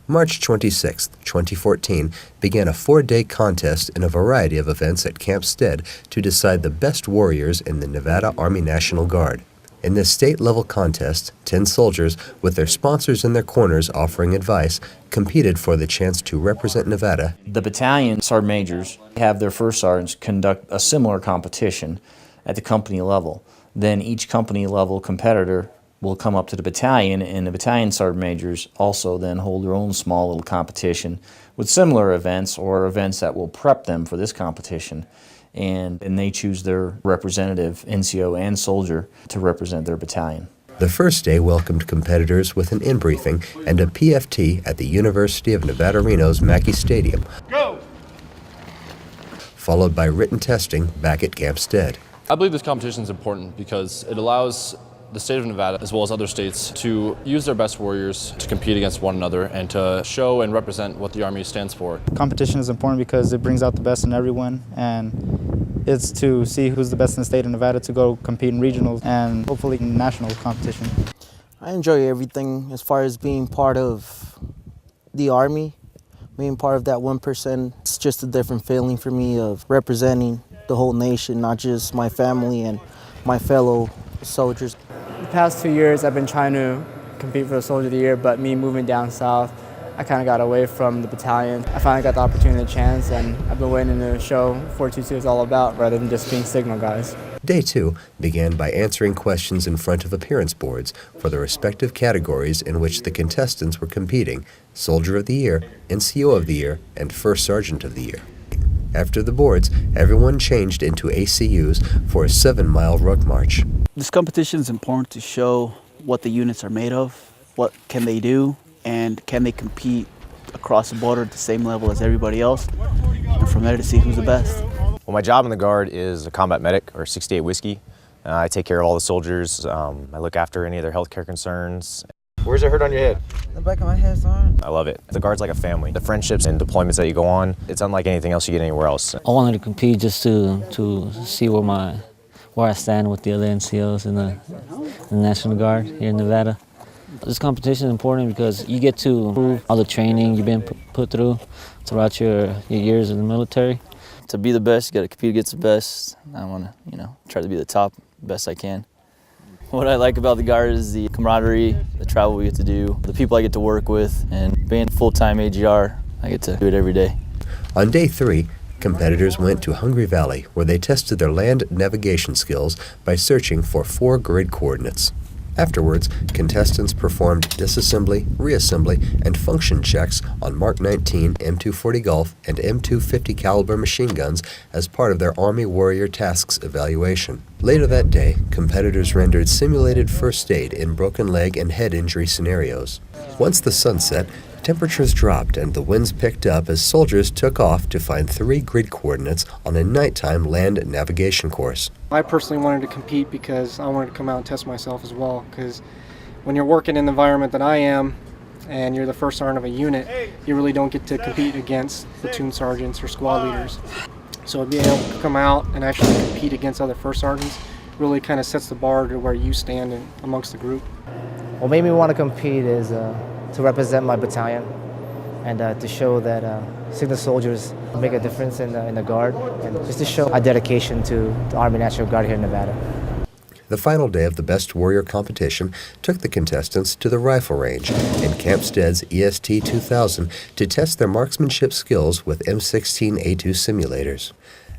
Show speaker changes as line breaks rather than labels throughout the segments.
March 26, 2014, began a 4-day contest in a variety of events at Camp Stead to decide the best warriors in the Nevada Army National Guard. In this state-level contest, 10 soldiers, with their sponsors in their corners offering advice, competed for the chance to represent Nevada.
The battalion sergeant majors have their first sergeants conduct a similar competition at the company level. Then each company level competitor will come up to the battalion, and the battalion sergeant majors also then hold their own small little competition with similar events or events that will prep them for this competition. And they choose their representative, NCO and soldier, to represent their battalion.
The first day welcomed competitors with an in-briefing and a PFT at the University of Nevada, Reno's Mackey Stadium,
Go!
Followed by written testing back at Camp Stead.
I believe this competition is important because it allows the state of Nevada, as well as other states, to use their best warriors to compete against one another and to show and represent what the Army stands for.
Competition is important because it brings out the best in everyone, and it's to see who's the best in the state of Nevada to go compete in regionals and hopefully national competition.
I enjoy everything as far as being part of the Army, being part of that 1%. It's just a different feeling for me of representing the whole nation, not just my family and my fellow soldiers.
The past 2 years I've been trying to compete for the Soldier of the Year, but me moving down south, I kind of got away from the battalion. I finally got the opportunity and chance, and I've been waiting to show 422 is all about rather than just being signal guys.
Day 2 began by answering questions in front of appearance boards for the respective categories in which the contestants were competing: Soldier of the Year, NCO of the Year, and First Sergeant of the Year. After the boards, everyone changed into ACUs for a 7-mile ruck march.
This competition is important to show what the units are made of, what can they do, and can they compete across the border at the same level as everybody else, and from there to see who's the best.
Well, my job in the Guard is a combat medic, or 68 Whiskey. I take care of all the soldiers. I look after any of their healthcare concerns.
Where's it hurt on your head?
The back of my head, son.
I love it. The Guard's like a family. The friendships and deployments that you go on, it's unlike anything else you get anywhere else.
I wanted to compete just to see where I stand with the other NCOs in the National Guard here in Nevada. This competition is important because you get to prove all the training you've been put through throughout your years in the military.
To be the best, you got to compete against the best. I want to, try to be the top best I can. What I like about the Guard is the camaraderie, the travel we get to do, the people I get to work with, and being full-time AGR, I get to do it every day.
On day 3, competitors went to Hungry Valley, where they tested their land navigation skills by searching for 4 grid coordinates. Afterwards, contestants performed disassembly, reassembly, and function checks on Mark 19 M240 Golf and M250 caliber machine guns as part of their Army Warrior Tasks evaluation. Later that day, competitors rendered simulated first aid in broken leg and head injury scenarios. Once the sun set, temperatures dropped and the winds picked up as soldiers took off to find 3 grid coordinates on a nighttime land navigation course.
I personally wanted to compete because I wanted to come out and test myself as well, because when you're working in the environment that I am and you're the first sergeant of a unit, you really don't get to compete against platoon sergeants or squad leaders. So being able to come out and actually compete against other first sergeants really kind of sets the bar to where you stand amongst the group.
What made me want to compete is to represent my battalion and to show that signal soldiers make a difference in the Guard, and just to show our dedication to the Army National Guard here in Nevada.
The final day of the Best Warrior competition took the contestants to the rifle range in Camp Stead's EST 2000 to test their marksmanship skills with M16A2 simulators.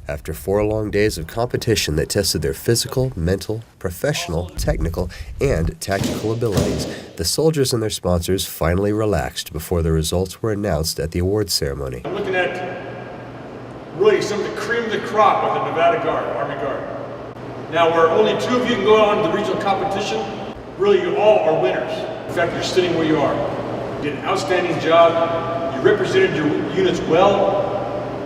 After 4 long days of competition that tested their physical, mental, professional, technical, and tactical abilities, the soldiers and their sponsors finally relaxed before the results were announced at the awards ceremony.
I'm looking at really some of the cream of the crop of the Nevada Guard, Army Guard. Now, where only 2 of you can go on to the regional competition, really you all are winners. In fact, you're sitting where you are. You did an outstanding job. You represented your units well.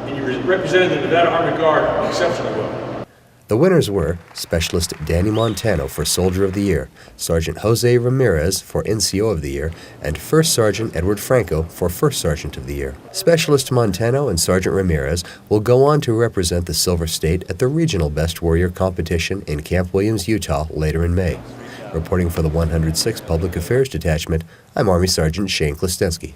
And you represented the Nevada Army Guard exceptionally well.
The winners were Specialist Danny Montano for Soldier of the Year, Sergeant Jose Ramirez for NCO of the Year, and First Sergeant Edward Franco for First Sergeant of the Year. Specialist Montano and Sergeant Ramirez will go on to represent the Silver State at the Regional Best Warrior competition in Camp Williams, Utah later in May. Reporting for the 106th Public Affairs Detachment, I'm Army Sergeant Shane Klostensky.